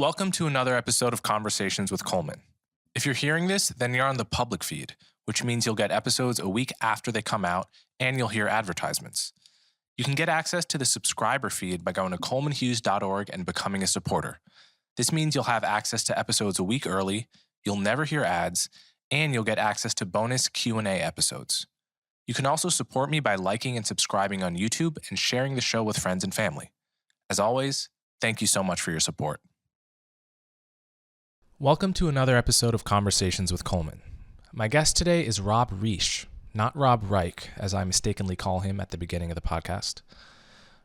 Welcome to another episode of Conversations with Coleman. If you're hearing this, then you're on the public feed, which means you'll get episodes a week after they come out, and you'll hear advertisements. You can get access to the subscriber feed by going to colemanhughes.org and becoming a supporter. This means you'll have access to episodes a week early, you'll never hear ads, and you'll get access to bonus Q&A episodes. You can also support me by liking and subscribing on YouTube and sharing the show with friends and family. As always, thank you so much for your support. Welcome to another episode of Conversations with Coleman. My guest today is Rob Reich, not Rob Reich, as I mistakenly call him at the beginning of the podcast.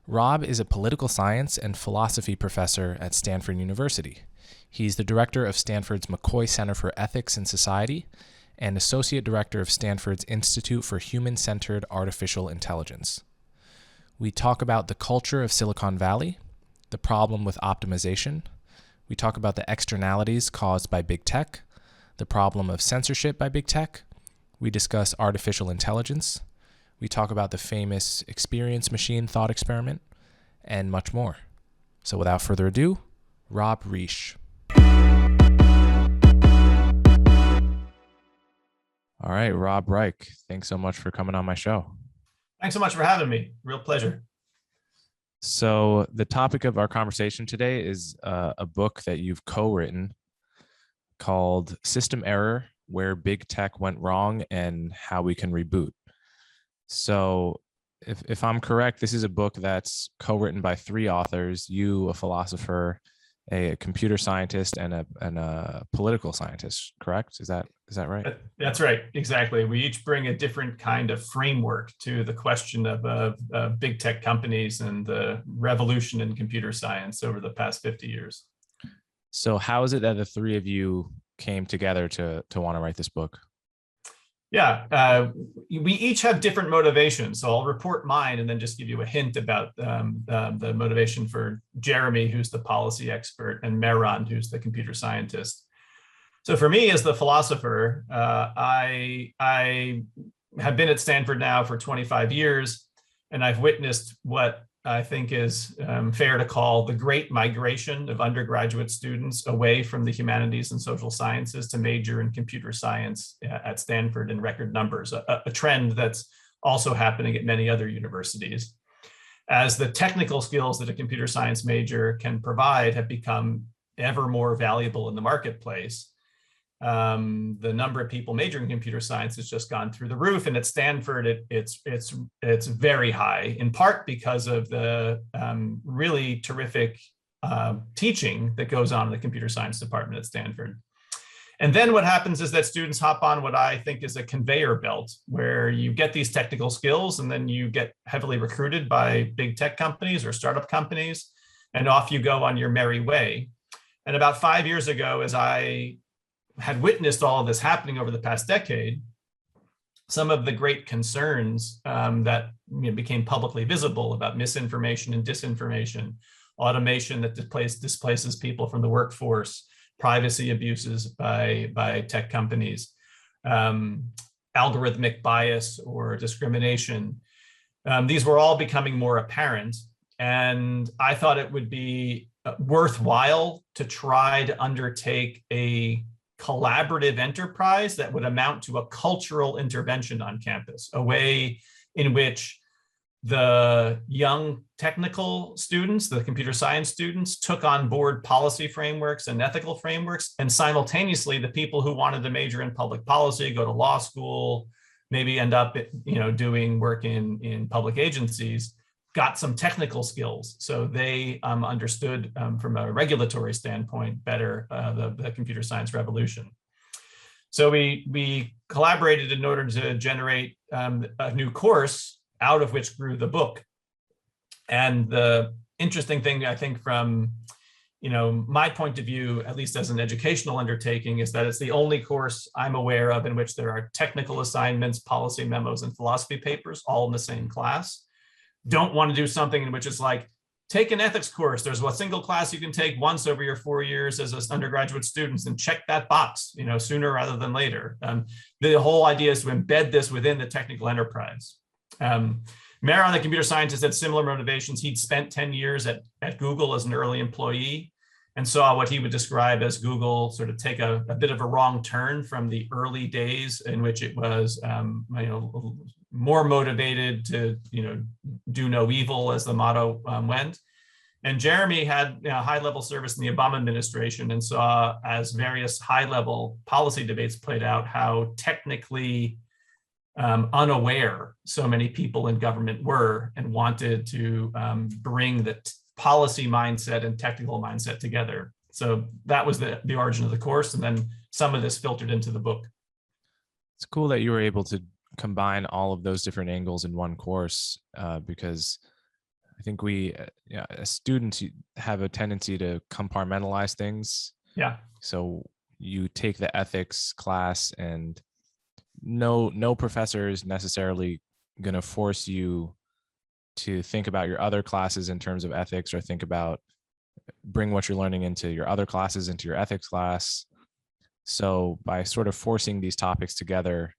Rob is a political science and philosophy professor at Stanford University. He's the director of Stanford's McCoy Center for Ethics and Society and associate director of Stanford's Institute for Human-Centered Artificial Intelligence. We talk about the culture of Silicon Valley, the problem with optimization. We talk about the externalities caused by big tech, the problem of censorship by big tech. We discuss artificial intelligence. We talk about the famous experience machine thought experiment, and much more. So without further ado, Rob Reich. All right, Rob Reich, thanks so much for coming on my show. Thanks so much for having me. Real pleasure. So the topic of our conversation today is a book that you've co-written called System Error: Where Big Tech Went Wrong and How We Can Reboot. So if I'm correct, this is a book that's co-written by three authors: you, a philosopher, a computer scientist, and a political scientist, correct? Is that right? That's right, exactly. We each bring a different kind of framework to the question of big tech companies and the revolution in computer science over the past 50 years. So how is it that the three of you came together to want to write this book? Yeah, we each have different motivations. So I'll report mine and then just give you a hint about the motivation for Jeremy, who's the policy expert, and Mehran, who's the computer scientist. So for me, as the philosopher, I have been at Stanford now for 25 years, and I've witnessed what I think is fair to call the great migration of undergraduate students away from the humanities and social sciences to major in computer science at Stanford in record numbers, a trend that's also happening at many other universities. As the technical skills that a computer science major can provide have become ever more valuable in the marketplace, the number of people majoring in computer science has just gone through the roof, and at Stanford it's very high, in part because of the really terrific teaching that goes on in the computer science department at Stanford. And then what happens is that students hop on what I think is a conveyor belt, where you get these technical skills and then you get heavily recruited by big tech companies or startup companies, and off you go on your merry way. And about 5 years ago, as I had witnessed all of this happening over the past decade, some of the great concerns that became publicly visible about misinformation and disinformation, automation that displaces people from the workforce, privacy abuses by tech companies, algorithmic bias or discrimination. These were all becoming more apparent, and I thought it would be worthwhile to try to undertake a collaborative enterprise that would amount to a cultural intervention on campus, a way in which the young technical students, the computer science students, took on board policy frameworks and ethical frameworks, and simultaneously the people who wanted to major in public policy, go to law school, maybe end up doing work in public agencies, got some technical skills. So they understood from a regulatory standpoint better the computer science revolution. So we collaborated in order to generate a new course, out of which grew the book. And the interesting thing, I think, from my point of view, at least as an educational undertaking, is that it's the only course I'm aware of in which there are technical assignments, policy memos, and philosophy papers all in the same class. Don't want to do something in which it's like, take an ethics course. There's a single class you can take once over your 4 years as undergraduate students, and check that box, sooner rather than later. The whole idea is to embed this within the technical enterprise. Mehran, the computer scientist, had similar motivations. He'd spent 10 years at Google as an early employee, and saw what he would describe as Google sort of take a bit of a wrong turn from the early days in which it was more motivated to do no evil, as the motto went. And Jeremy had high-level service in the Obama administration and saw, as various high-level policy debates played out, how technically unaware so many people in government were, and wanted to bring the policy mindset and technical mindset together. So that was the origin of the course. And then some of this filtered into the book. It's cool that you were able to combine all of those different angles in one course, because I think we, as students, have a tendency to compartmentalize things. Yeah. So you take the ethics class, and no professor is necessarily going to force you to think about your other classes in terms of ethics, or bring what you're learning into your other classes into your ethics class. So by sort of forcing these topics together,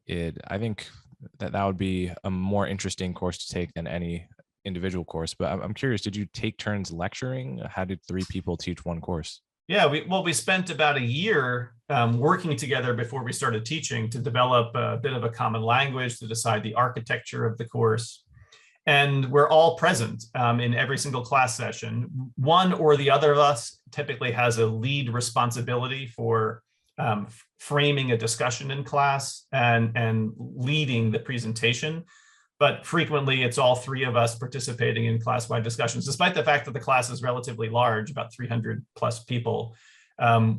I think that would be a more interesting course to take than any individual course. But I'm curious, did you take turns lecturing? How did 3 people teach one course? Yeah, we spent about a year working together before we started teaching to develop a bit of a common language, to decide the architecture of the course. And we're all present in every single class session. One or the other of us typically has a lead responsibility for framing a discussion in class and leading the presentation. But frequently, it's all 3 of us participating in class-wide discussions, despite the fact that the class is relatively large, about 300 plus people.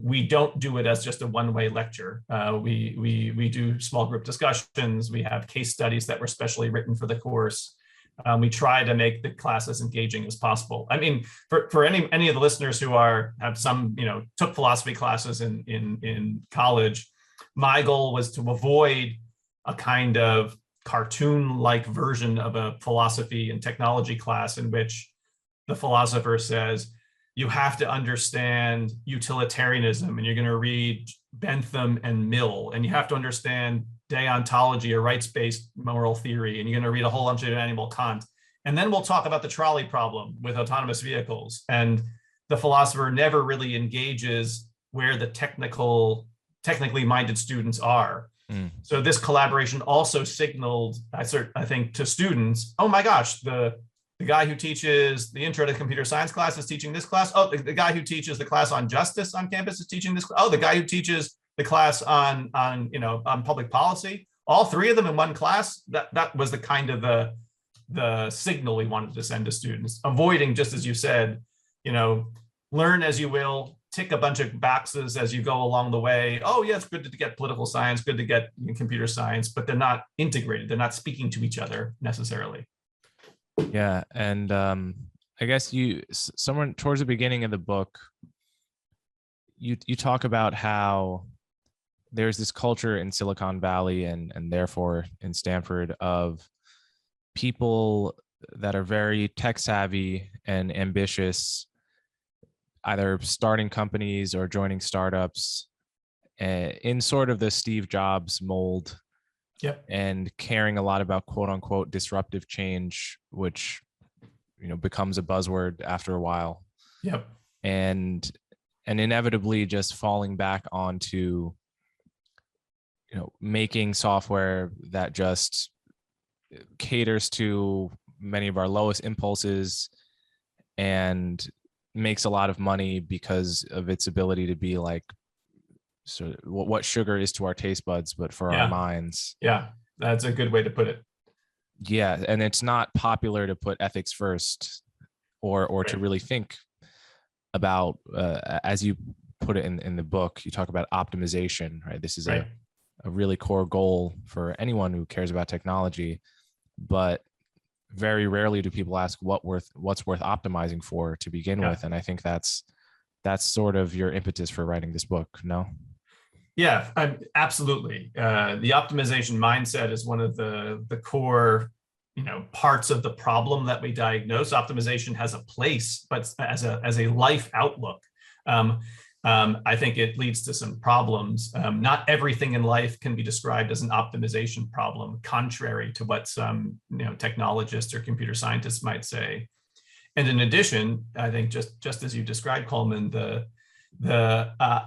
We don't do it as just a one-way lecture. We do small group discussions. We have case studies that were specially written for the course. We try to make the class as engaging as possible. I mean, for any of the listeners who have some, took philosophy classes in college, my goal was to avoid a kind of cartoon-like version of a philosophy and technology class in which the philosopher says, you have to understand utilitarianism, and you're going to read Bentham and Mill, and you have to understand deontology or rights-based moral theory, and you're going to read a whole bunch of Immanuel Kant. And then we'll talk about the trolley problem with autonomous vehicles. And the philosopher never really engages where the technically minded students are. So this collaboration also signaled, I think, to students, oh my gosh, the guy who teaches the intro to computer science class is teaching this class. Oh, the guy who teaches the class on justice on campus is teaching this. Oh, the guy who teaches the class on public policy. All 3 of them in one class. That was the kind of the signal we wanted to send to students, avoiding, just as you said, learn as you will, tick a bunch of boxes as you go along the way. Oh, yeah, it's good to get political science, good to get computer science, but they're not integrated. They're not speaking to each other necessarily. Yeah. And I guess someone towards the beginning of the book, you talk about how there's this culture in Silicon Valley and therefore in Stanford of people that are very tech savvy and ambitious, either starting companies or joining startups, in sort of the Steve Jobs mold. Yep. And caring a lot about quote unquote disruptive change, which becomes a buzzword after a while. Yep. And inevitably just falling back onto making software that just caters to many of our lowest impulses and makes a lot of money because of its ability to be like sort of what sugar is to our taste buds, but for our minds. Yeah, that's a good way to put it. Yeah, and it's not popular to put ethics first, or right. To really think about, as you put it in the book, you talk about optimization, right? This is right. a really core goal for anyone who cares about technology, but very rarely do people ask what's worth optimizing for to begin with. And I think that's sort of your impetus for writing this book, no? Yeah, absolutely. The optimization mindset is one of the core, parts of the problem that we diagnose. Optimization has a place, but as a life outlook, I think it leads to some problems. Not everything in life can be described as an optimization problem, contrary to what some technologists or computer scientists might say. And in addition, I think just as you described, Coleman, the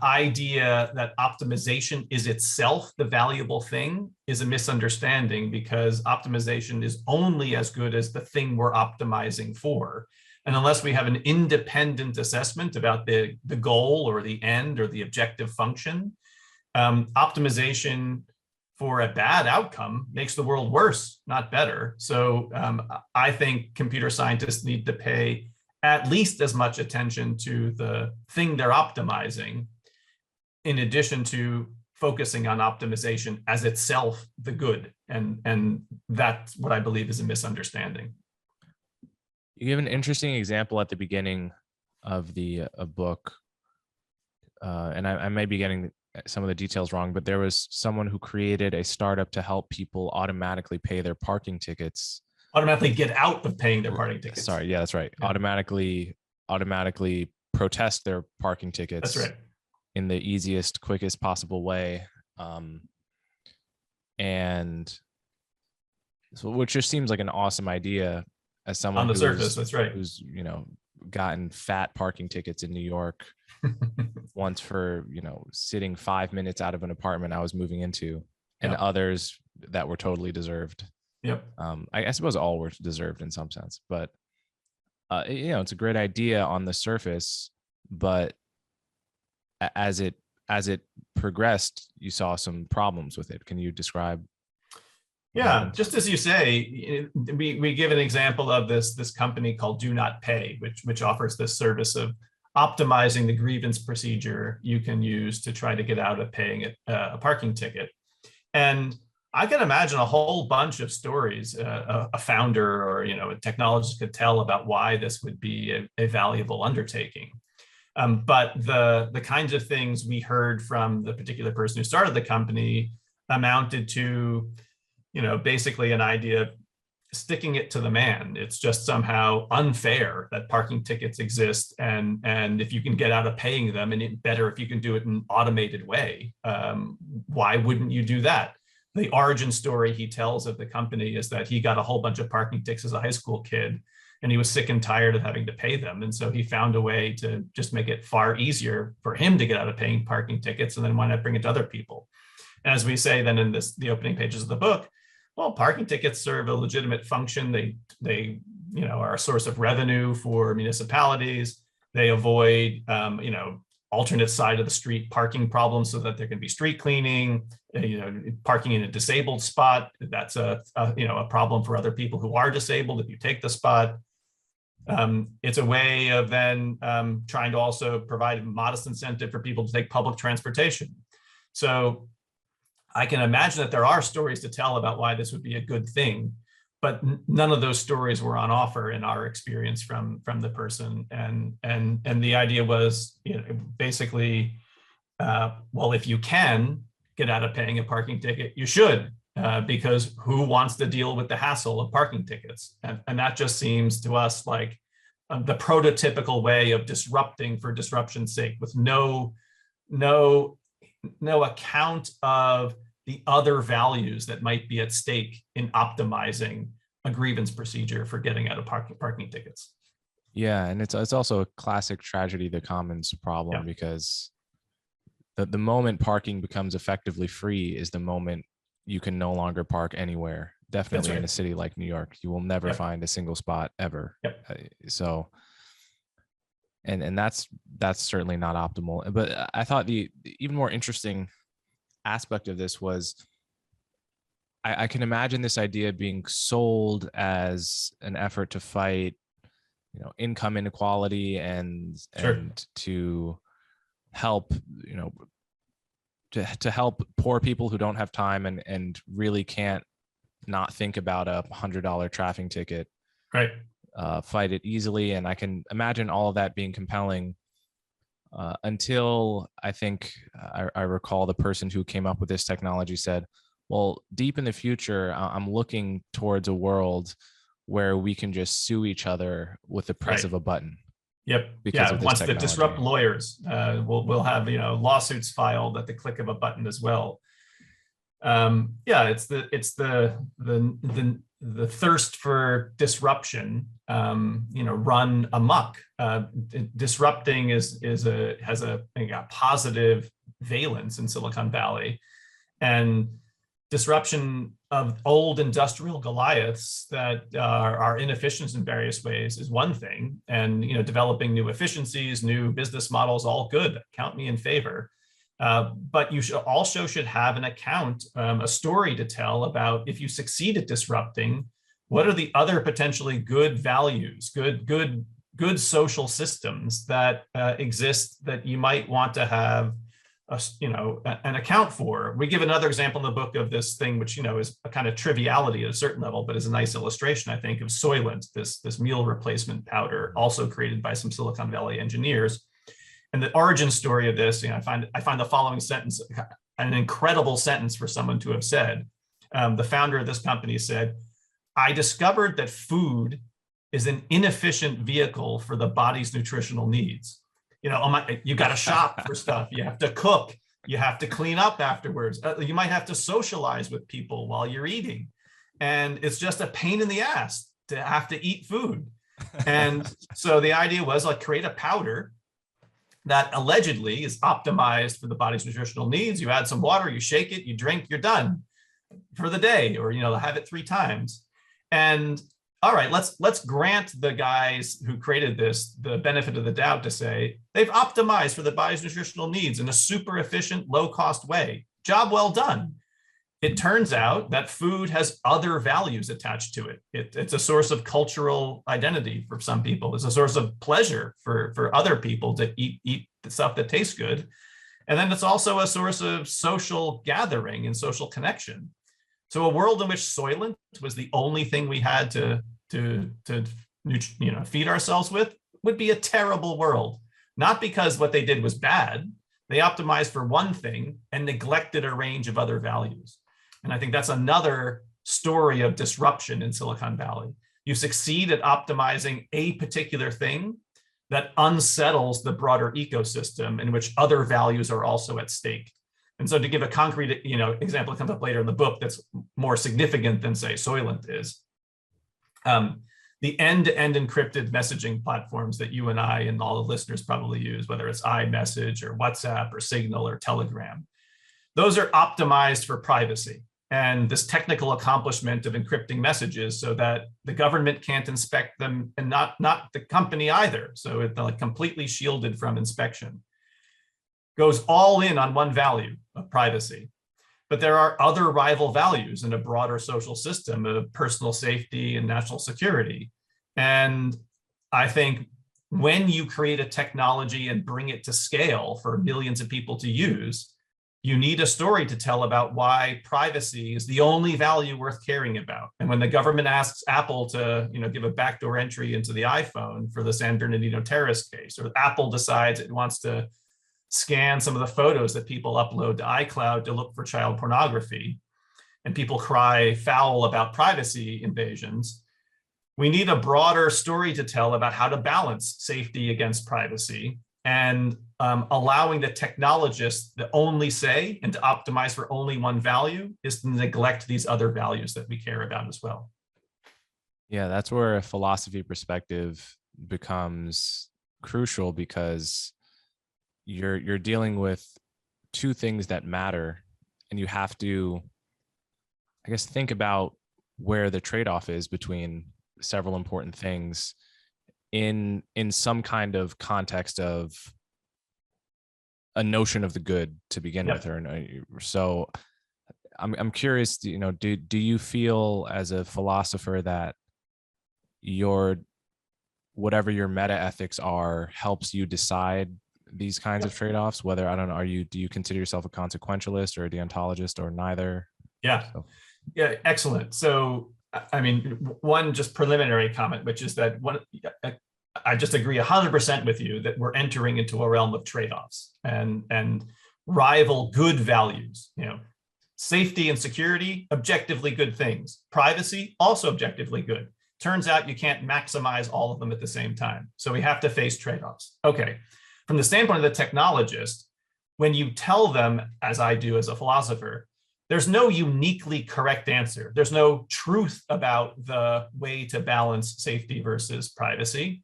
idea that optimization is itself the valuable thing is a misunderstanding, because optimization is only as good as the thing we're optimizing for. And unless we have an independent assessment about the goal or the end or the objective function, optimization for a bad outcome makes the world worse, not better. So I think computer scientists need to pay at least as much attention to the thing they're optimizing, in addition to focusing on optimization as itself the good. And that's what I believe is a misunderstanding. You give an interesting example at the beginning of the book, and I may be getting some of the details wrong, but there was someone who created a startup to help people automatically pay their parking tickets. Automatically get out of paying their parking tickets. Sorry, yeah, that's right. Yeah. Automatically protest their parking tickets. That's right. In the easiest, quickest possible way. And so, which just seems like an awesome idea as someone on the surface, that's right, who's, gotten fat parking tickets in New York once for, sitting 5 minutes out of an apartment I was moving into, and others that were totally deserved. Yep. I suppose all were deserved in some sense, but it's a great idea on the surface, but as it progressed, you saw some problems with it. Can you describe? Yeah, just as you say, we give an example of this company called Do Not Pay, which offers this service of optimizing the grievance procedure you can use to try to get out of paying a parking ticket. And I can imagine a whole bunch of stories a founder or a technologist could tell about why this would be a valuable undertaking. But the kinds of things we heard from the particular person who started the company amounted to, basically an idea of sticking it to the man. It's just somehow unfair that parking tickets exist, and if you can get out of paying them, and it's better if you can do it in an automated way, why wouldn't you do that? The origin story he tells of the company is that he got a whole bunch of parking tickets as a high school kid, and he was sick and tired of having to pay them. And so he found a way to just make it far easier for him to get out of paying parking tickets, and then why not bring it to other people? And as we say then in the opening pages of the book, well, parking tickets serve a legitimate function. They are a source of revenue for municipalities. They avoid alternate side of the street parking problems so that there can be street cleaning. Parking in a disabled spot, that's a problem for other people who are disabled if you take the spot. It's a way of then trying to also provide a modest incentive for people to take public transportation. So I can imagine that there are stories to tell about why this would be a good thing, but none of those stories were on offer in our experience from the person. And the idea was, basically, well, if you can get out of paying a parking ticket, you should, because who wants to deal with the hassle of parking tickets? And that just seems to us like the prototypical way of disrupting for disruption's sake, with no account of the other values that might be at stake in optimizing a grievance procedure for getting out of parking tickets. Yeah, and it's also a classic tragedy, the commons problem, because the moment parking becomes effectively free is the moment you can no longer park anywhere. Definitely in a city like New York, you will never find a single spot ever. So, and that's certainly not optimal. But I thought the even more interesting aspect of this was I can imagine this idea being sold as an effort to fight, income inequality and to help, to help poor people who don't have time and really can't not think about a $100 traffic ticket, right? Fight it easily. And I can imagine all of that being compelling until I think I recall the person who came up with this technology said, well, deep in the future, I'm looking towards a world where we can just sue each other with the press of a button. Yep. Because wants to disrupt lawyers. We'll have lawsuits filed at the click of a button as well. It's the the thirst for disruption, run amok. Disrupting has a positive valence in Silicon Valley, and disruption of old industrial Goliaths that are inefficient in various ways is one thing, and developing new efficiencies, new business models, all good. Count me in favor. But you should have an account, a story to tell about, if you succeed at disrupting, what are the other potentially good values, good social systems that exist that you might want to have an account for. We give another example in the book of this thing, which is a kind of triviality at a certain level, but is a nice illustration, I think, of Soylent, this meal replacement powder, also created by some Silicon Valley engineers. And the origin story of this, I find the following sentence an incredible sentence for someone to have said. The founder of this company said, "I discovered that food is an inefficient vehicle for the body's nutritional needs. You got to shop for stuff. You have to cook. You have to clean up afterwards. You might have to socialize with people while you're eating. And it's just a pain in the ass to have to eat food." And so the idea was, create a powder that allegedly is optimized for the body's nutritional needs. You add some water, you shake it, you drink, you're done for the day, or have it 3 times. And all right, let's grant the guys who created this the benefit of the doubt to say they've optimized for the body's nutritional needs in a super efficient, low-cost way. Job well done. It turns out that food has other values attached to it. It's a source of cultural identity for some people. It's a source of pleasure for other people to eat the stuff that tastes good. And then it's also a source of social gathering and social connection. So a world in which Soylent was the only thing we had to feed ourselves with would be a terrible world. Not because what they did was bad. They optimized for one thing and neglected a range of other values. And I think that's another story of disruption in Silicon Valley. You succeed at optimizing a particular thing that unsettles the broader ecosystem in which other values are also at stake. And so to give a concrete example that comes up later in the book that's more significant than, say, Soylent is, the end-to-end encrypted messaging platforms that you and I and all the listeners probably use, whether it's iMessage or WhatsApp or Signal or Telegram, those are optimized for privacy and this technical accomplishment of encrypting messages so that the government can't inspect them, and not the company either. So it's completely shielded from inspection. Goes all in on one value of privacy. But there are other rival values in a broader social system of personal safety and national security. And I think when you create a technology and bring it to scale for millions of people to use, you need a story to tell about why privacy is the only value worth caring about. And when the government asks Apple to give a backdoor entry into the iPhone for the San Bernardino terrorist case, or Apple decides it wants to scan some of the photos that people upload to iCloud to look for child pornography, and people cry foul about privacy invasions, we need a broader story to tell about how to balance safety against privacy, and allowing the technologists the only say and to optimize for only one value is to neglect these other values that we care about as well. Yeah, that's where a philosophy perspective becomes crucial, because you're dealing with 2 things that matter, and you have to, I guess, think about where the trade-off is between several important things in some kind of context of a notion of the good to begin with. So I'm curious, do you feel as a philosopher that whatever your meta ethics are helps you decide these kinds of trade-offs? Whether, I don't know, do you consider yourself a consequentialist or a deontologist, or neither? Yeah. Excellent. So, one just preliminary comment, which is that I just agree 100% with you that we're entering into a realm of trade-offs and rival good values. Safety and security, objectively good things. Privacy, also objectively good. Turns out you can't maximize all of them at the same time. So we have to face trade-offs. Okay. From the standpoint of the technologist, when you tell them, as I do as a philosopher, there's no uniquely correct answer. There's no truth about the way to balance safety versus privacy.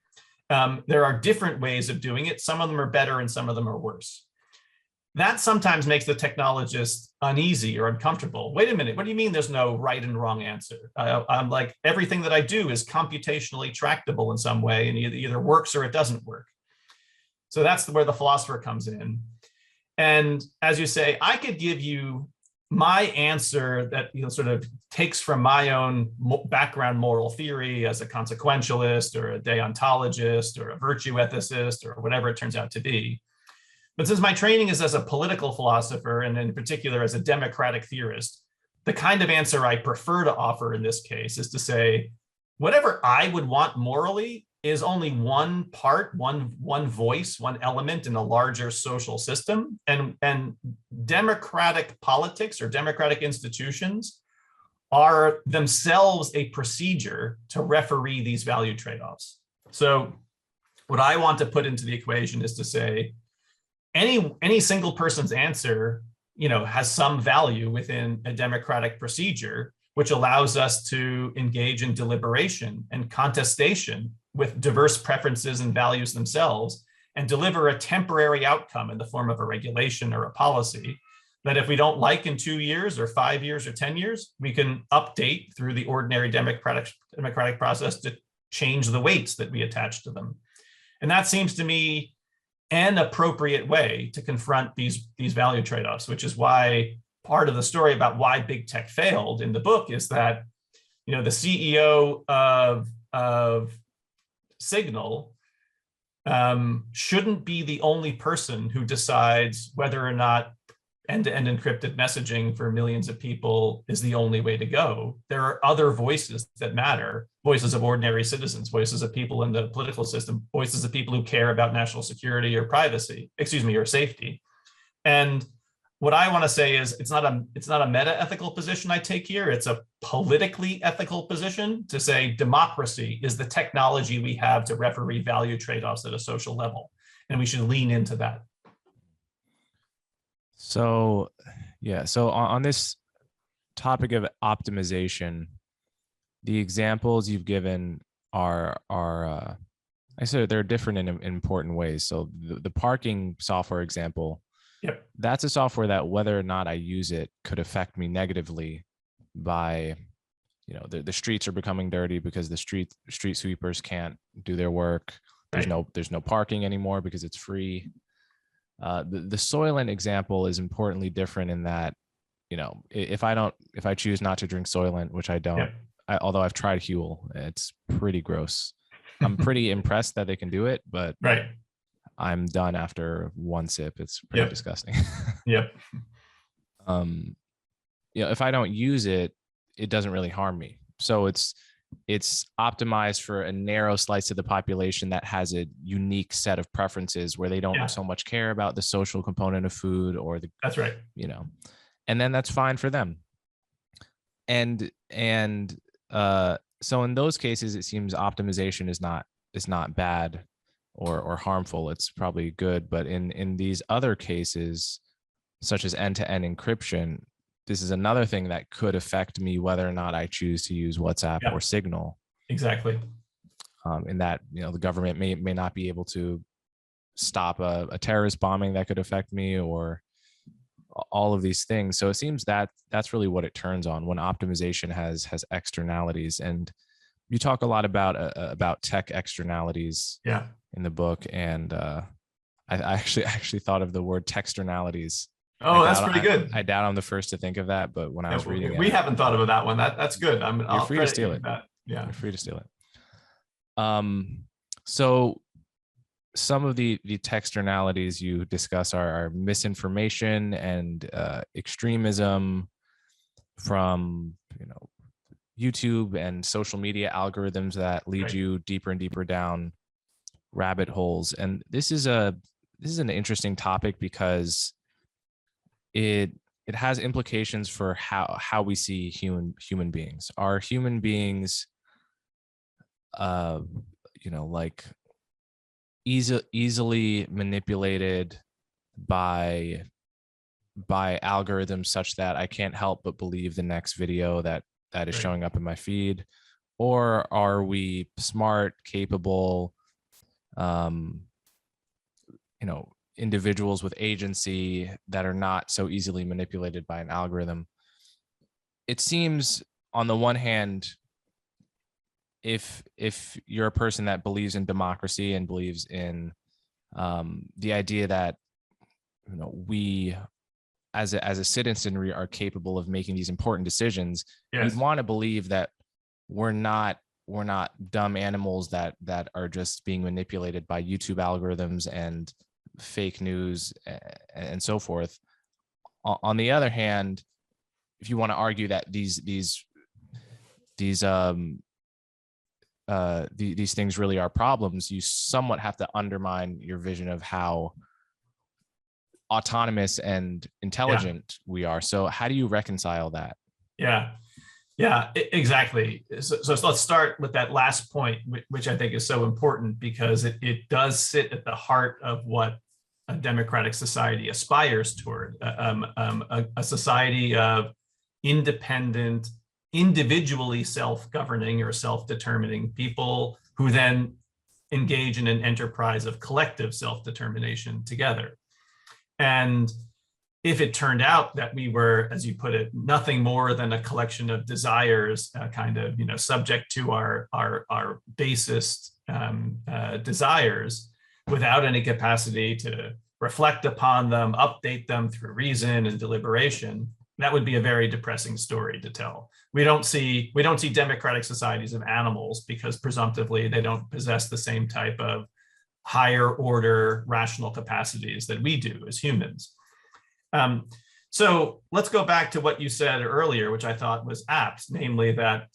There are different ways of doing it. Some of them are better and some of them are worse. That sometimes makes the technologist uneasy or uncomfortable. Wait a minute, what do you mean there's no right and wrong answer? I'm like, everything that I do is computationally tractable in some way, and it either works or it doesn't work. So that's where the philosopher comes in. And as you say, I could give you my answer that sort of takes from my own background moral theory as a consequentialist or a deontologist or a virtue ethicist or whatever it turns out to be. But since my training is as a political philosopher, and in particular as a democratic theorist, the kind of answer I prefer to offer in this case is to say, whatever I would want morally is only one part, one voice, one element in a larger social system. And democratic politics or democratic institutions are themselves a procedure to referee these value trade-offs. So what I want to put into the equation is to say, any single person's answer, has some value within a democratic procedure, which allows us to engage in deliberation and contestation with diverse preferences and values themselves, and deliver a temporary outcome in the form of a regulation or a policy that if we don't like in 2 years or 5 years or 10 years, we can update through the ordinary democratic process to change the weights that we attach to them. And that seems to me an appropriate way to confront these value trade-offs, which is why part of the story about why big tech failed in the book is that, the CEO of Signal shouldn't be the only person who decides whether or not end-to-end encrypted messaging for millions of people is the only way to go. There are other voices that matter, voices of ordinary citizens, voices of people in the political system, voices of people who care about national security or privacy, or safety. And what I want to say is it's not a meta-ethical position I take here. It's a politically ethical position to say democracy is the technology we have to referee value trade-offs at a social level. And we should lean into that. So, yeah. So on this topic of optimization, the examples you've given are I said they're different in important ways. So the parking software example, yep, that's a software that whether or not I use it could affect me negatively by, the streets are becoming dirty because the street sweepers can't do their work. There's no parking anymore because it's free. The Soylent example is importantly different in that, if I choose not to drink Soylent, which I don't, yep. although I've tried Huel, it's pretty gross. I'm pretty impressed that they can do it, but right. I'm done after one sip. It's pretty disgusting. Yep. If I don't use it, it doesn't really harm me. So it's optimized for a narrow slice of the population that has a unique set of preferences where they don't so much care about the social component of food or the, that's right. And then that's fine for them. And so in those cases, it seems optimization is not bad or harmful. It's probably good. But in these other cases, such as end-to-end encryption, this is another thing that could affect me whether or not I choose to use WhatsApp or Signal. Exactly. In that, the government may not be able to stop a terrorist bombing that could affect me, or all of these things. So it seems that that's really what it turns on when optimization has externalities. And you talk a lot about tech externalities in the book. And I actually thought of the word texternalities. Oh, that's pretty good. I doubt I'm the first to think of that, but when I was reading it, we haven't thought about that one. That's good. You're free to steal it. Yeah, you're free to steal it. So some of the texternalities you discuss are misinformation and extremism from YouTube and social media algorithms that lead you deeper and deeper down rabbit holes. And this is an interesting topic because it has implications for how we see human beings. Are human beings like easily manipulated by by algorithms such that I can't help but believe the next video that is Right. showing up in my feed? Or are we smart, capable, individuals with agency that are not so easily manipulated by an algorithm? It seems, on the one hand, if you're a person that believes in democracy and believes in the idea that we as a citizenry are capable of making these important decisions, you'd Yes. want to believe that we're not dumb animals that are just being manipulated by YouTube algorithms and fake news and so forth. On the other hand, if you want to argue that these these things really are problems, you somewhat have to undermine your vision of how autonomous and intelligent we are. So how do you reconcile that? Yeah. Yeah, exactly. So let's start with that last point, which I think is so important because it does sit at the heart of what a democratic society aspires toward, a society of independent, individually self-governing or self-determining people who then engage in an enterprise of collective self-determination together. And if it turned out that we were, as you put it, nothing more than a collection of desires, subject to our basest desires, without any capacity to reflect upon them, update them through reason and deliberation, that would be a very depressing story to tell. We don't see democratic societies of animals because presumptively they don't possess the same type of higher order rational capacities that we do as humans. So let's go back to what you said earlier, which I thought was apt, namely that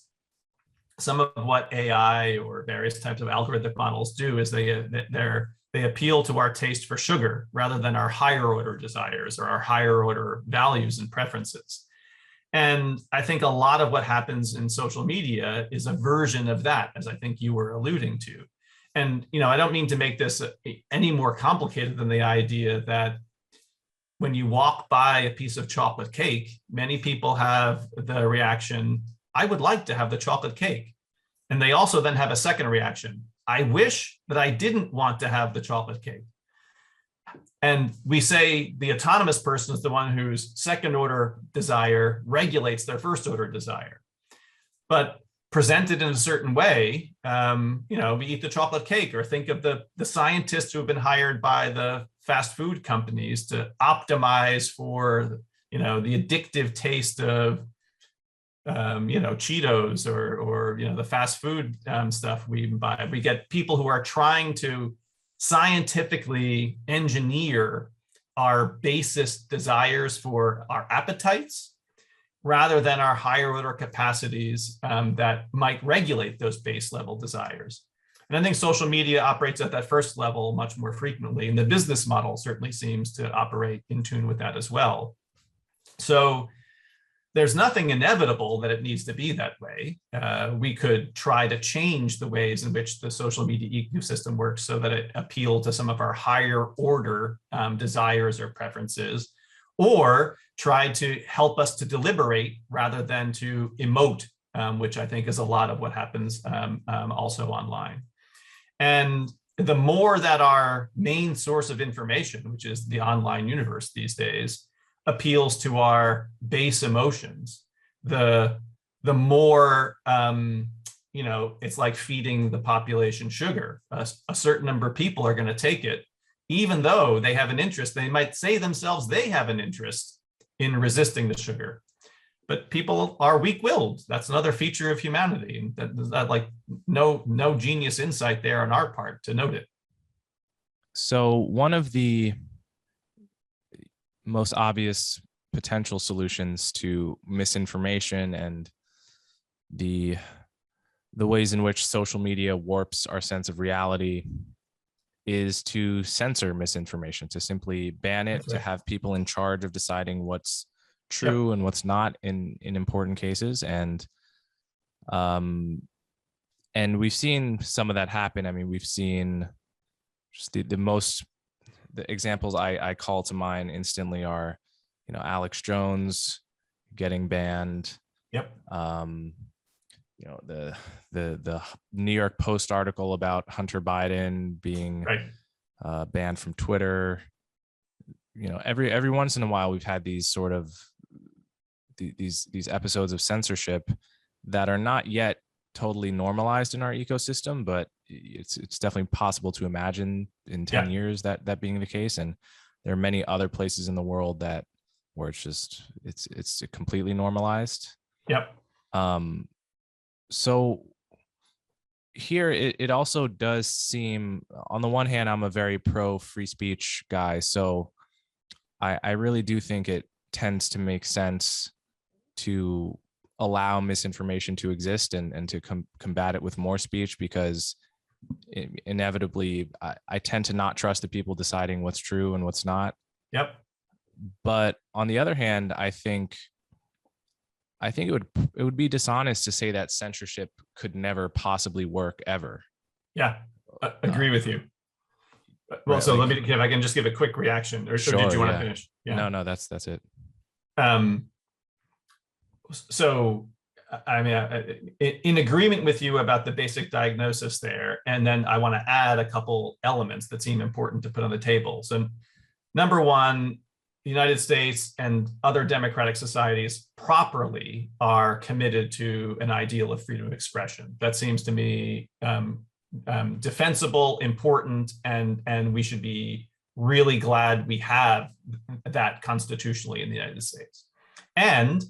some of what AI or various types of algorithmic models do is they appeal to our taste for sugar rather than our higher order desires or our higher order values and preferences. And I think a lot of what happens in social media is a version of that, as I think you were alluding to. And I don't mean to make this any more complicated than the idea that when you walk by a piece of chocolate cake, many people have the reaction, I would like to have the chocolate cake. And they also then have a second reaction, I wish that I didn't want to have the chocolate cake. And we say the autonomous person is the one whose second order desire regulates their first order desire. But presented in a certain way, we eat the chocolate cake, or think of the scientists who have been hired by the fast food companies to optimize for, the addictive taste of, Cheetos or the fast food stuff we buy. We get people who are trying to scientifically engineer our basest desires for our appetites, rather than our higher order capacities that might regulate those base level desires. And I think social media operates at that first level much more frequently, and the business model certainly seems to operate in tune with that as well. So there's nothing inevitable that it needs to be that way. We could try to change the ways in which the social media ecosystem works so that it appeals to some of our higher order desires or preferences, or try to help us to deliberate rather than to emote, which I think is a lot of what happens also online. And the more that our main source of information, which is the online universe these days, appeals to our base emotions, the more, it's like feeding the population sugar. A certain number of people are going to take it, even though they have an interest. They might say themselves they have an interest in resisting the sugar, but people are weak-willed. That's another feature of humanity. And that like no genius insight there on our part to note it. So one of the most obvious potential solutions to misinformation and the ways in which social media warps our sense of reality is to censor misinformation, to simply ban it, to have people in charge of deciding what's true and what's not in important cases. And we've seen some of that happen. I mean, we've seen just the examples I call to mind instantly are Alex Jones getting banned. Yep. The New York Post article about Hunter Biden being banned from Twitter. Every once in a while we've had these sort of these episodes of censorship that are not yet totally normalized in our ecosystem, but it's definitely possible to imagine in 10 years that being the case. And there are many other places in the world where it's completely normalized. Yep. So here it also does seem, on the one hand, I'm a very pro free speech guy, so I really do think it tends to make sense to allow misinformation to exist and to combat it with more speech, because inevitably I tend to not trust the people deciding what's true and what's not. Yep. But on the other hand, I think it would be dishonest to say that censorship could never possibly work ever. Yeah, agree with you. Well, so let me, if I can just give a quick reaction, or did you want to finish? Yeah. No, that's it. So, I mean, in agreement with you about the basic diagnosis there, and then I want to add a couple elements that seem important to put on the table. So, number one, the United States and other democratic societies properly are committed to an ideal of freedom of expression. That seems to me defensible, important, and we should be really glad we have that constitutionally in the United States. And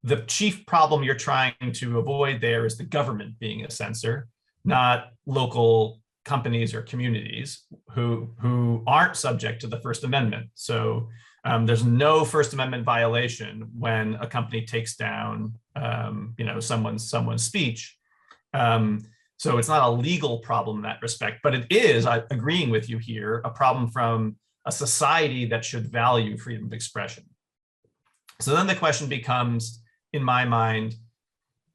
the chief problem you're trying to avoid there is the government being a censor, not local companies or communities who aren't subject to the First Amendment. So there's no First Amendment violation when a company takes down someone's speech. So it's not a legal problem in that respect, but it is, I'm agreeing with you here, a problem from a society that should value freedom of expression. So then the question becomes, in my mind,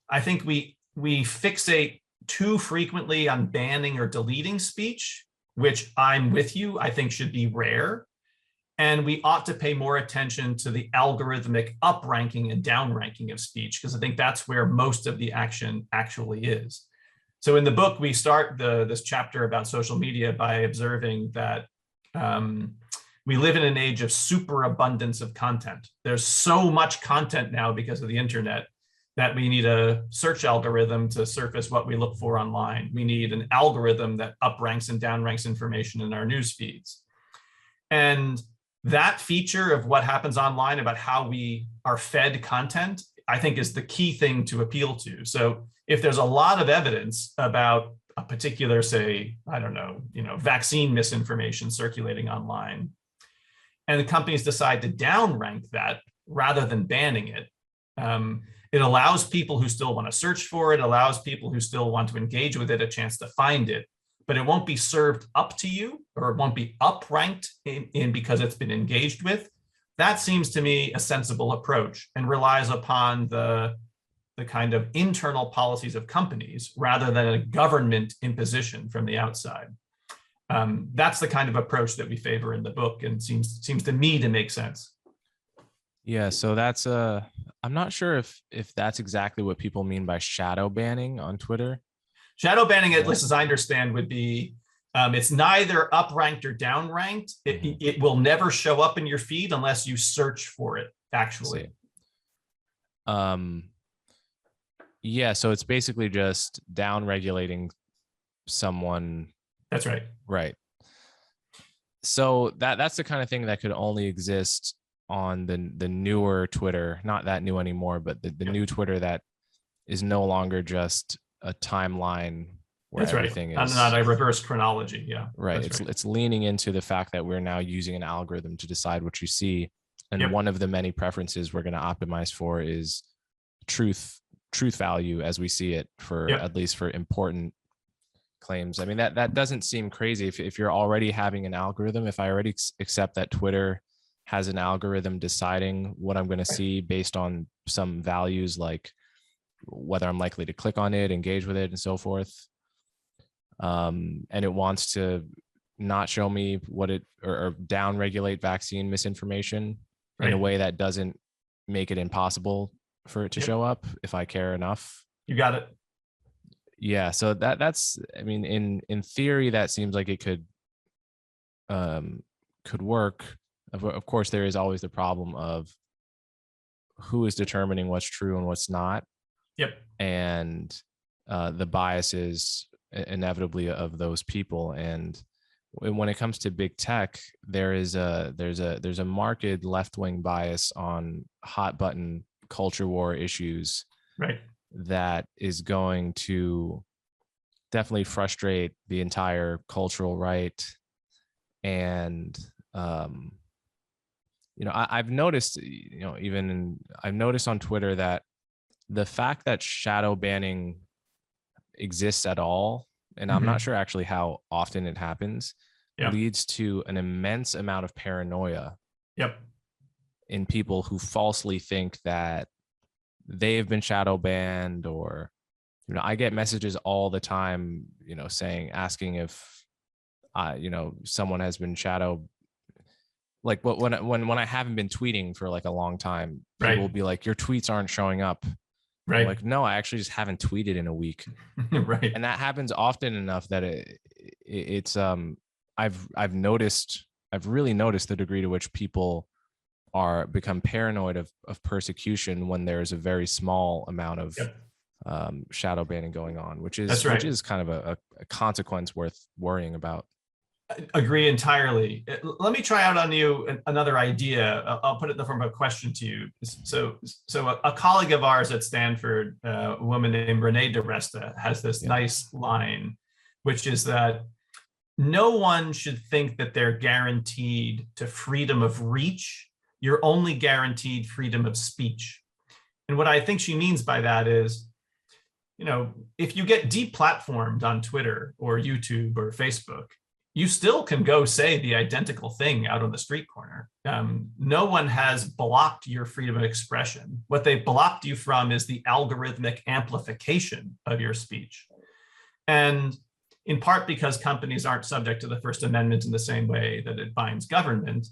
I think we fixate too frequently on banning or deleting speech, which I'm with you, I think should be rare. And we ought to pay more attention to the algorithmic up-ranking and down-ranking of speech, because I think that's where most of the action actually is. So in the book, we start this chapter about social media by observing that we live in an age of superabundance of content. There's so much content now because of the internet that we need a search algorithm to surface what we look for online. We need an algorithm that upranks and downranks information in our news feeds. And that feature of what happens online about how we are fed content, I think is the key thing to appeal to. So if there's a lot of evidence about a particular, say, I don't know, vaccine misinformation circulating online, and the companies decide to downrank that rather than banning it, it allows people who still want to search for it, allows people who still want to engage with it a chance to find it, but it won't be served up to you, or it won't be upranked in because it's been engaged with. That seems to me a sensible approach and relies upon the kind of internal policies of companies rather than a government imposition from the outside. That's the kind of approach that we favor in the book, and seems to me to make sense. Yeah, so that's I'm not sure if that's exactly what people mean by shadow banning on Twitter. Shadow banning, at least as I understand, would be it's neither upranked or downranked. It will never show up in your feed unless you search for it, actually. Yeah, so it's basically just down regulating someone. That's right. Right. So that's the kind of thing that could only exist on the newer Twitter, not that new anymore, but the new Twitter that is no longer just a timeline where that's everything right. is not a reverse chronology. Yeah. Right. It's leaning into the fact that we're now using an algorithm to decide what you see. And one of the many preferences we're going to optimize for is truth value as we see it, for at least for important claims. I mean, that doesn't seem crazy if you're already having an algorithm. If I already accept that Twitter has an algorithm deciding what I'm going to see based on some values, like whether I'm likely to click on it, engage with it, and so forth, and it wants to not show me what it or down regulate vaccine misinformation, in a Right. way that doesn't make it impossible for it to Yep. show up if I care enough. You got it. Yeah, so that's I mean, in theory, that seems like it could work. Of course, there is always the problem of who is determining what's true and what's not, Yep. and the biases inevitably of those people. And when it comes to big tech, there's a marked left-wing bias on hot button culture war issues Right. that is going to definitely frustrate the entire cultural right. And I've noticed, I've noticed on Twitter that the fact that shadow banning exists at all, and I'm not Mhm. sure actually how often it happens, Yep. leads to an immense amount of paranoia Yep. in people who falsely think that they have been shadow banned. Or I get messages all the time, asking if someone has been shadow, like, but when I haven't been tweeting for like a long time, people will Right. be like, your tweets aren't showing up. I'm Right. like, no, I actually just haven't tweeted in a week. Right. And that happens often enough that it's I've really noticed the degree to which people are become paranoid of persecution when there's a very small amount of Yep. shadow banning going on, which That's is right. kind of a consequence worth worrying about. Agree entirely. Let me try out on you another idea. I'll put it in the form of a question to you. So a colleague of ours at Stanford, a woman named Renee DeResta, has this Yeah. nice line, which is that no one should think that they're guaranteed to freedom of reach. You're only guaranteed freedom of speech. And what I think she means by that is, if you get deplatformed on Twitter or YouTube or Facebook, you still can go say the identical thing out on the street corner. No one has blocked your freedom of expression. What they blocked you from is the algorithmic amplification of your speech. And in part because companies aren't subject to the First Amendment in the same way that it binds government,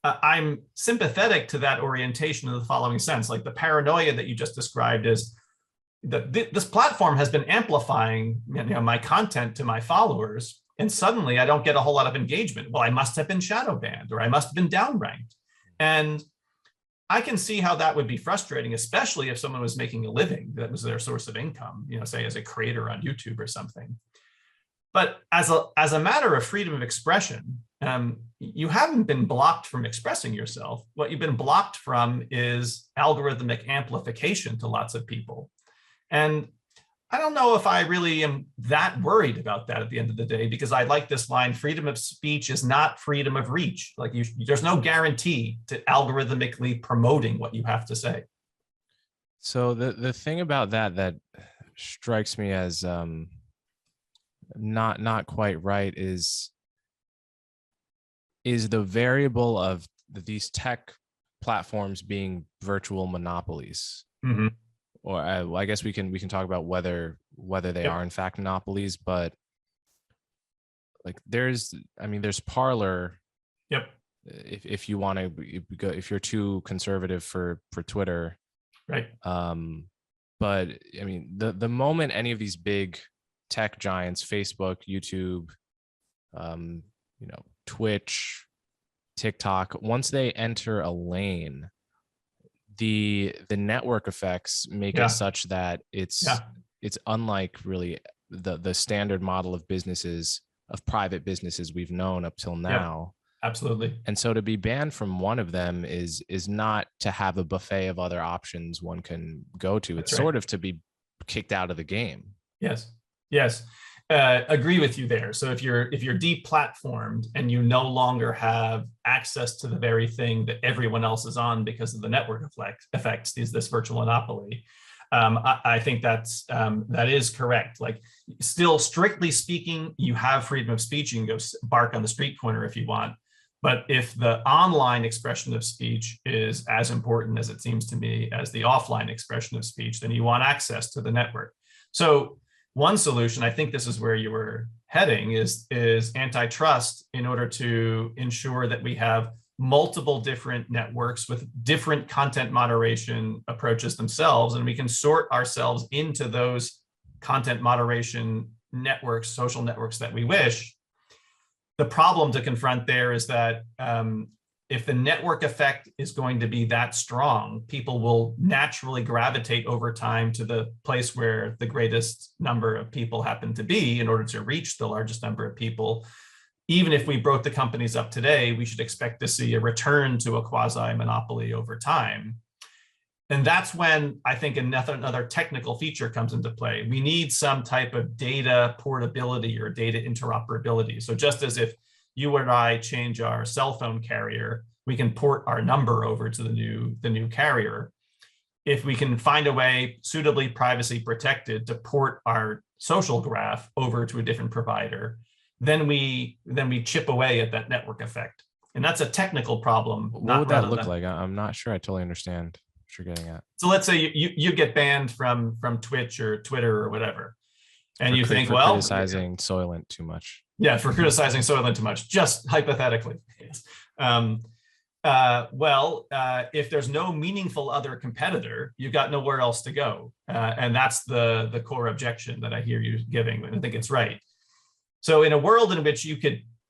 I'm sympathetic to that orientation in the following sense. Like, the paranoia that you just described is that this platform has been amplifying my content to my followers, and suddenly I don't get a whole lot of engagement. Well, I must have been shadow banned, or I must have been downranked. And I can see how that would be frustrating, especially if someone was making a living, that was their source of income, say as a creator on YouTube or something. But as a matter of freedom of expression, you haven't been blocked from expressing yourself. What you've been blocked from is algorithmic amplification to lots of people. And I don't know if I really am that worried about that at the end of the day, because I like this line: freedom of speech is not freedom of reach. Like, there's no guarantee to algorithmically promoting what you have to say. So the thing about that strikes me as not quite right is the variable of these tech platforms being virtual monopolies. Mm-hmm. Or I guess we can talk about whether they Yep. are in fact monopolies, but like there's Parler. Yep. If you want to go, if you're too conservative for Twitter, Right. But I mean, the moment any of these big tech giants, Facebook, YouTube, Twitch, TikTok, once they enter a lane, the network effects make it such that it's unlike really the standard model of private businesses we've known up till now. Absolutely. And so to be banned from one of them is not to have a buffet of other options one can go to. It's sort of to be kicked out of the game. Yes. Agree with you there. So if you're deplatformed and you no longer have access to the very thing that everyone else is on because of the network effects, this virtual monopoly, I think that is correct. Like, still, strictly speaking, you have freedom of speech. You can go bark on the street corner if you want. But if the online expression of speech is as important, as it seems to me, as the offline expression of speech, then you want access to the network. So one solution, I think this is where you were heading, is antitrust, in order to ensure that we have multiple different networks with different content moderation approaches themselves, and we can sort ourselves into those content moderation networks, social networks that we wish. The problem to confront there is that if the network effect is going to be that strong, people will naturally gravitate over time to the place where the greatest number of people happen to be in order to reach the largest number of people. Even if we broke the companies up today, we should expect to see a return to a quasi-monopoly over time. And that's when I think another technical feature comes into play. We need some type of data portability or data interoperability. So just as if you and I change our cell phone carrier, we can port our number over to the new carrier. If we can find a way suitably privacy protected to port our social graph over to a different provider, then we chip away at that network effect. And that's a technical problem. What would that look like? I'm not sure I totally understand what you're getting at. So let's say you get banned from Twitch or Twitter or whatever. And you think, well, criticizing Soylent too much. Yeah, for criticizing Soylent too much, just hypothetically. Yes. If there's no meaningful other competitor, you've got nowhere else to go. And that's the core objection that I hear you giving, and I think it's right. So in a world in which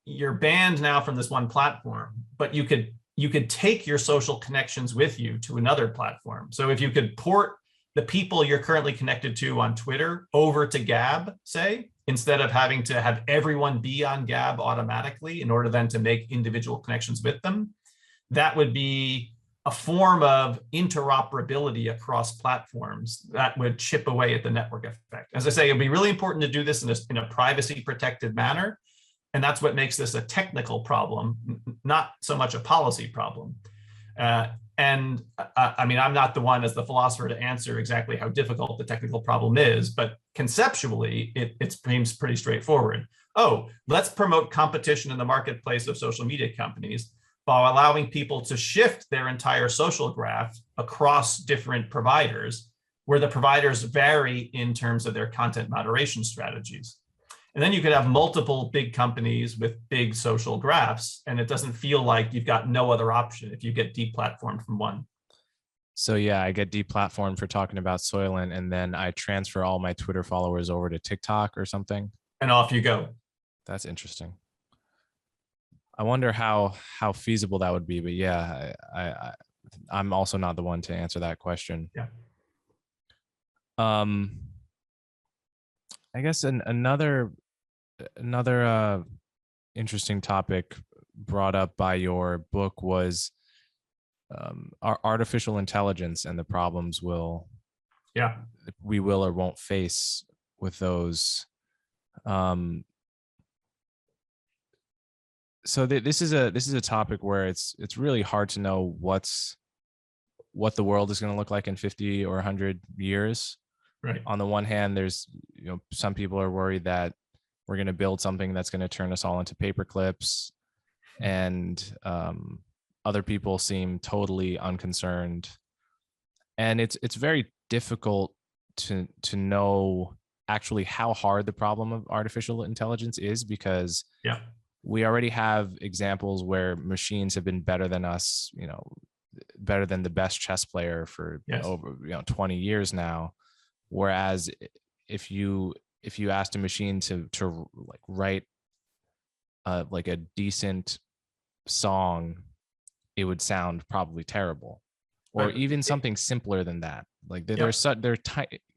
you're banned now from this one platform, but you could take your social connections with you to another platform. So if you could port the people you're currently connected to on Twitter over to Gab, say, instead of having to have everyone be on Gab automatically in order then to make individual connections with them, that would be a form of interoperability across platforms that would chip away at the network effect. As I say, it'd be really important to do this in a privacy protected manner. And that's what makes this a technical problem, not so much a policy problem. I mean, I'm not the one as the philosopher to answer exactly how difficult the technical problem is, but conceptually, it seems pretty straightforward. Oh, let's promote competition in the marketplace of social media companies by allowing people to shift their entire social graph across different providers, where the providers vary in terms of their content moderation strategies. And then you could have multiple big companies with big social graphs, and it doesn't feel like you've got no other option if you get deplatformed from one. So yeah, I get deplatformed for talking about Soylent, and then I transfer all my Twitter followers over to TikTok or something. And off you go. That's interesting. I wonder how feasible that would be, but yeah, I'm also not the one to answer that question. Yeah. I guess another interesting topic brought up by your book was our artificial intelligence and the problems we will or won't face with those. So this is a topic where it's really hard to know what the world is going to look like in 50 or 100 years. Right. On the one hand, there's some people are worried that we're going to build something that's going to turn us all into paper clips, and other people seem totally unconcerned. And it's very difficult to know actually how hard the problem of artificial intelligence is, because we already have examples where machines have been better than us, better than the best chess player for over 20 years now. Whereas if you asked a machine to like write like a decent song, it would sound probably terrible, or even something simpler than that. Like they're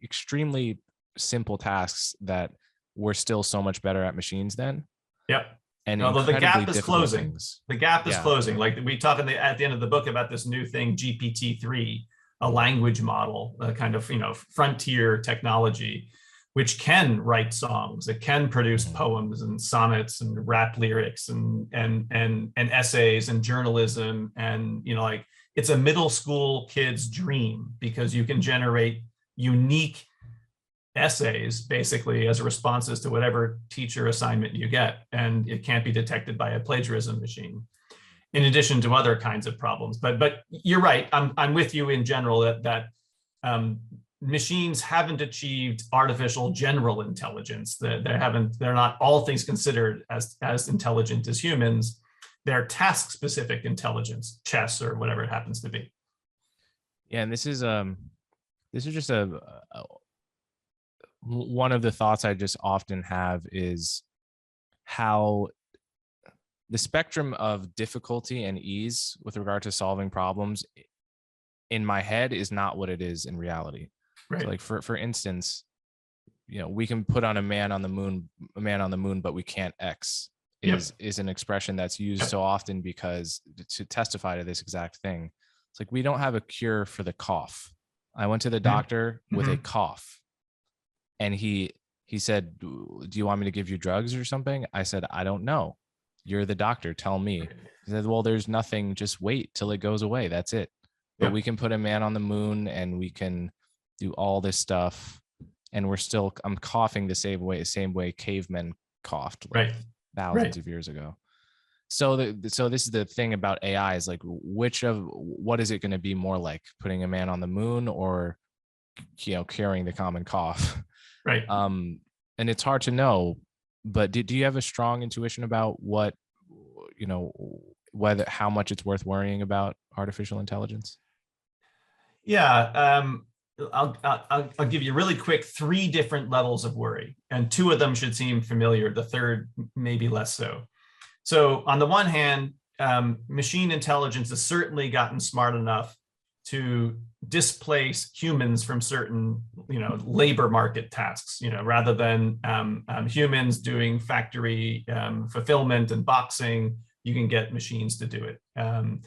extremely simple tasks that we're still so much better at machines than. Yep. And although the gap is closing. Things. The gap is closing. Like we talk at the end of the book about this new thing, GPT-3, a language model, a kind of frontier technology, which can write songs. It can produce poems and sonnets and rap lyrics and essays and journalism, and like it's a middle school kid's dream, because you can generate unique essays basically as responses to whatever teacher assignment you get, and it can't be detected by a plagiarism machine, in addition to other kinds of problems. But you're right, I'm with you in general that machines haven't achieved artificial general intelligence. They're not, all things considered, as intelligent as humans. their task-specific intelligence, chess or whatever it happens to be. Yeah, and this is just one of the thoughts I just often have is how the spectrum of difficulty and ease with regard to solving problems in my head is not what it is in reality. Right. So like for instance, we can put on a man on the moon, but we can't X is an expression that's used so often because to testify to this exact thing. It's like, we don't have a cure for the cough. I went to the doctor with a cough, and he said, "Do you want me to give you drugs or something?" I said, "I don't know. You're the doctor. Tell me." He said, "Well, there's nothing. Just wait till it goes away. That's it." But we can put a man on the moon and we can do all this stuff, and I'm coughing the same way cavemen coughed thousands of years ago. So this is the thing about AI is like, what is it going to be more like, putting a man on the moon or curing the common cough? Right. And it's hard to know, but do you have a strong intuition about how much it's worth worrying about artificial intelligence? Yeah. I'll give you really quick 3 different levels of worry, and 2 of them should seem familiar. The third, maybe less so. So on the one hand, machine intelligence has certainly gotten smart enough to displace humans from certain, labor market tasks, rather than humans doing factory fulfillment and boxing, you can get machines to do it. And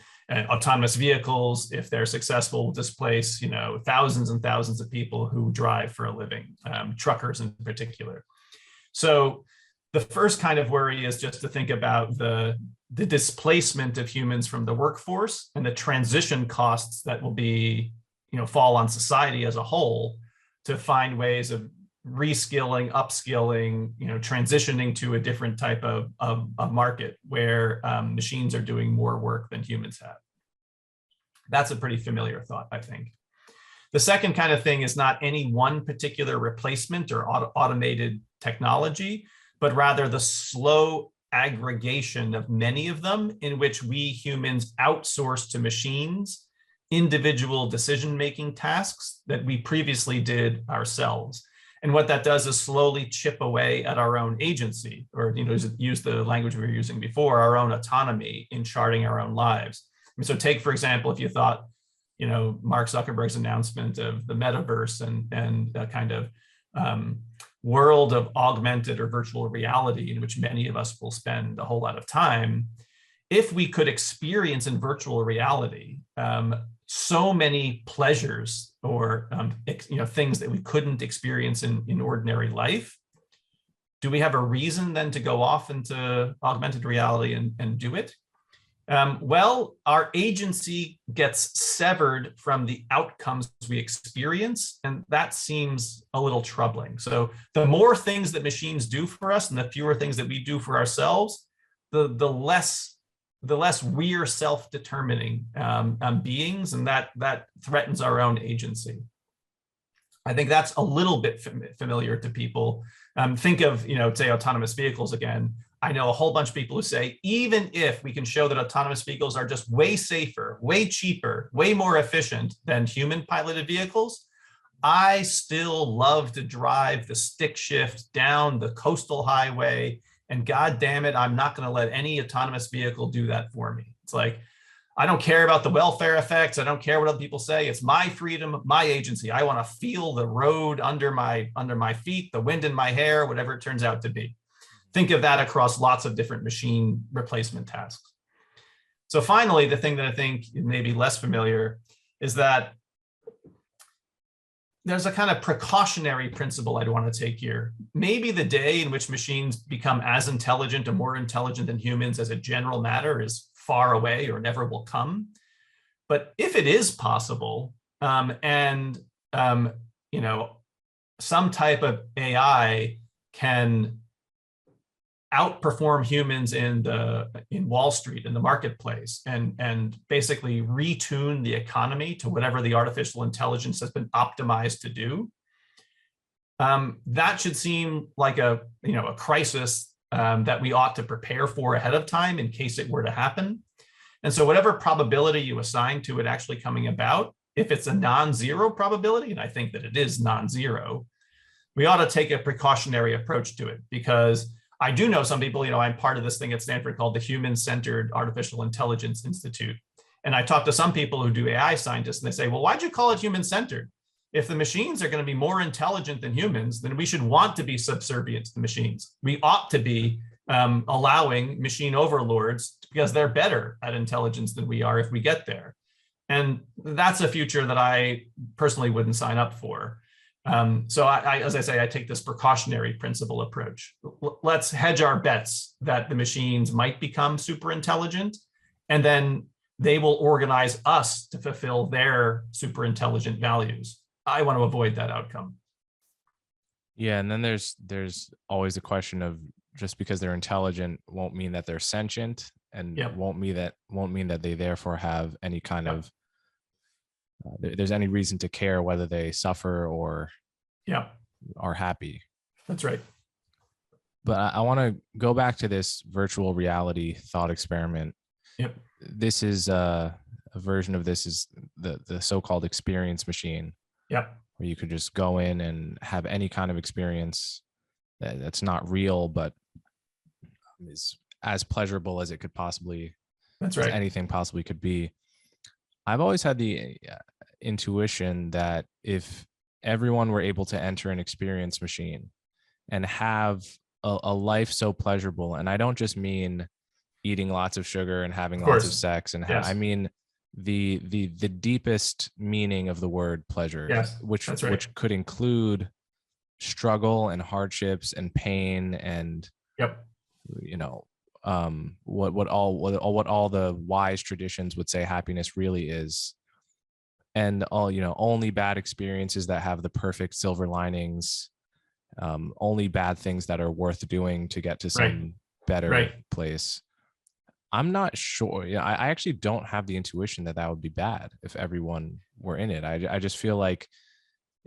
autonomous vehicles, if they're successful, will displace, thousands and thousands of people who drive for a living, truckers in particular. So the first kind of worry is just to think about the displacement of humans from the workforce and the transition costs that will be, fall on society as a whole to find ways of reskilling, upskilling, transitioning to a different type of market where machines are doing more work than humans have. That's a pretty familiar thought, I think. The second kind of thing is not any one particular replacement or automated technology, but rather the slow aggregation of many of them in which we humans outsource to machines individual decision-making tasks that we previously did ourselves. And what that does is slowly chip away at our own agency, or use the language we were using before, our own autonomy in charting our own lives. And so take, for example, if you thought, Mark Zuckerberg's announcement of the metaverse and a kind of world of augmented or virtual reality in which many of us will spend a whole lot of time, if we could experience in virtual reality so many pleasures or things that we couldn't experience in ordinary life, do we have a reason then to go off into augmented reality and do it? Well, our agency gets severed from the outcomes we experience, and that seems a little troubling. So the more things that machines do for us and the fewer things that we do for ourselves, the less we're self-determining beings, and that threatens our own agency. I think that's a little bit familiar to people. Think of, say, autonomous vehicles again. I know a whole bunch of people who say, even if we can show that autonomous vehicles are just way safer, way cheaper, way more efficient than human piloted vehicles, I still love to drive the stick shift down the coastal highway. And God damn it, I'm not going to let any autonomous vehicle do that for me. It's like, I don't care about the welfare effects. I don't care what other people say. It's my freedom, my agency. I want to feel the road under my feet, the wind in my hair, whatever it turns out to be. Think of that across lots of different machine replacement tasks. So finally, the thing that I think may be less familiar is that there's a kind of precautionary principle I'd want to take here. Maybe the day in which machines become as intelligent or more intelligent than humans as a general matter is far away or never will come. But if it is possible, some type of AI can outperform humans in Wall Street, in the marketplace, and basically retune the economy to whatever the artificial intelligence has been optimized to do, that should seem like a crisis that we ought to prepare for ahead of time in case it were to happen. And so whatever probability you assign to it actually coming about, if it's a non-zero probability, and I think that it is non-zero, we ought to take a precautionary approach to it, because I do know some people, I'm part of this thing at Stanford called the Human-Centered Artificial Intelligence Institute. And I talk to some people who do AI scientists, and they say, well, why'd you call it human-centered? If the machines are going to be more intelligent than humans, then we should want to be subservient to the machines. We ought to be allowing machine overlords, because they're better at intelligence than we are if we get there. And that's a future that I personally wouldn't sign up for. So as I say, I take this precautionary principle approach. Let's hedge our bets that the machines might become super intelligent, and then they will organize us to fulfill their super intelligent values. I want to avoid that outcome. Yeah, and then there's always the question of, just because they're intelligent won't mean that they're sentient, and won't mean that they therefore have any kind of there's any reason to care whether they suffer or are happy. That's right. But I want to go back to this virtual reality thought experiment. Yep. This is a version of this is the so-called experience machine. Yep. Where you could just go in and have any kind of experience that's not real, but is as pleasurable as it could possibly. That's right. As anything possibly could be. I've always had the intuition that if everyone were able to enter an experience machine and have a life so pleasurable, and I don't just mean eating lots of sugar and having lots of sex, and I mean the deepest meaning of the word pleasure, which could include struggle and hardships and pain and what all the wise traditions would say happiness really is, and only bad experiences that have the perfect silver linings, only bad things that are worth doing to get to some better place. I'm not sure. I actually don't have the intuition that would be bad if everyone were in it. I just feel like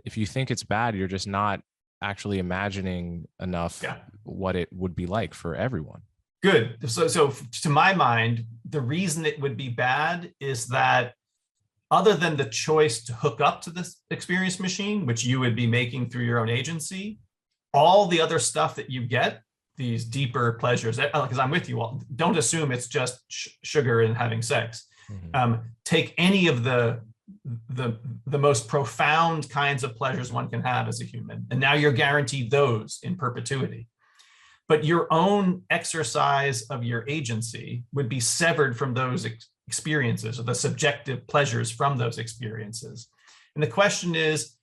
if you think it's bad, you're just not actually imagining enough what it would be like for everyone. Good. So to my mind, the reason it would be bad is that other than the choice to hook up to this experience machine, which you would be making through your own agency, all the other stuff that you get, these deeper pleasures, because I'm with you all, don't assume it's just sugar and having sex. Mm-hmm. Take any of the most profound kinds of pleasures one can have as a human, and now you're guaranteed those in perpetuity. But your own exercise of your agency would be severed from those experiences, or the subjective pleasures from those experiences. And the question is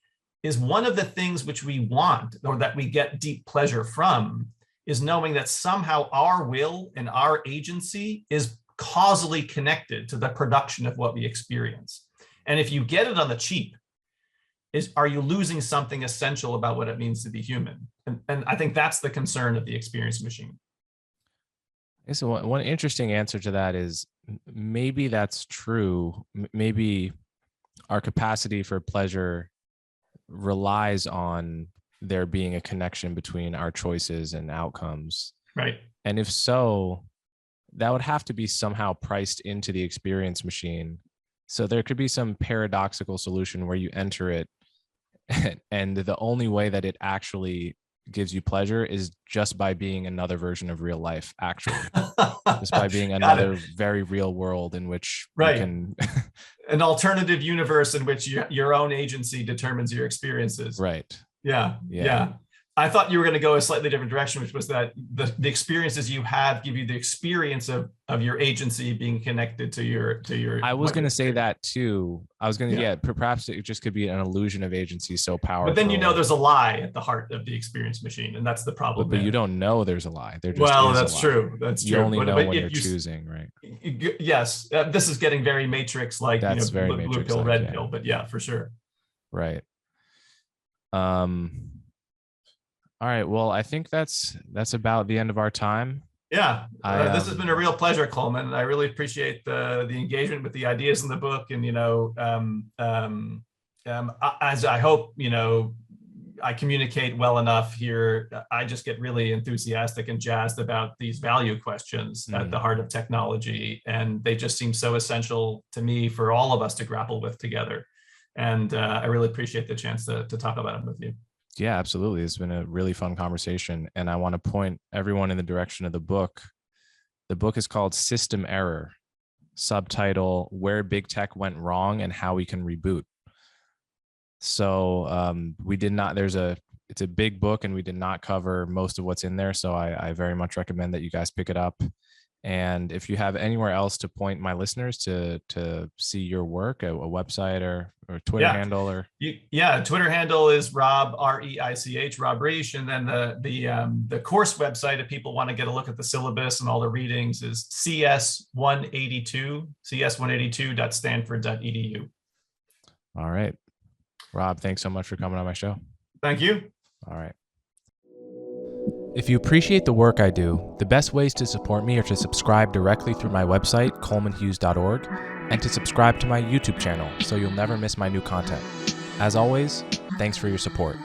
one of the things which we want, or that we get deep pleasure from, is knowing that somehow our will and our agency is causally connected to the production of what we experience. And if you get it on the cheap, are you losing something essential about what it means to be human? And I think that's the concern of the experience machine. So one interesting answer to that is maybe that's true. Maybe our capacity for pleasure relies on there being a connection between our choices and outcomes. Right. And if so, that would have to be somehow priced into the experience machine. So there could be some paradoxical solution where you enter it, and the only way that it actually gives you pleasure is just by being another version of real life, actually. Just by being another very real world in which you can an alternative universe in which your own agency determines your experiences. Right. Yeah. I thought you were going to go a slightly different direction, which was that the experiences you have give you the experience of your agency being connected to your. I was going to say that too. I was going to, perhaps it just could be an illusion of agency so powerful. But then there's a lie at the heart of the experience machine, and that's the problem. But you don't know there's a lie. There just that's true. That's true. You only know when you're choosing, right? Yes, this is getting very Matrix like. That's very blue Matrix pill, red pill. But yeah, for sure. Right. All right. Well, I think that's about the end of our time. Yeah, this has been a real pleasure, Coleman. I really appreciate the engagement with the ideas in the book, and as I hope I communicate well enough here. I just get really enthusiastic and jazzed about these value questions at the heart of technology. And they just seem so essential to me for all of us to grapple with together. And I really appreciate the chance to talk about them with you. Yeah, absolutely. It's been a really fun conversation. And I want to point everyone in the direction of the book. The book is called System Error, subtitle, Where Big Tech Went Wrong and How We Can Reboot. So it's a big book and we did not cover most of what's in there. So I very much recommend that you guys pick it up. And if you have anywhere else to point my listeners to see your work, a website or Twitter handle or Twitter handle is Rob R-E-I-C-H, Rob Reich, and then the course website, if people want to get a look at the syllabus and all the readings, is cs182.stanford.edu. All right, Rob, thanks so much for coming on my show. Thank you. All right. If you appreciate the work I do, the best ways to support me are to subscribe directly through my website, colemanhughes.org, and to subscribe to my YouTube channel so you'll never miss my new content. As always, thanks for your support.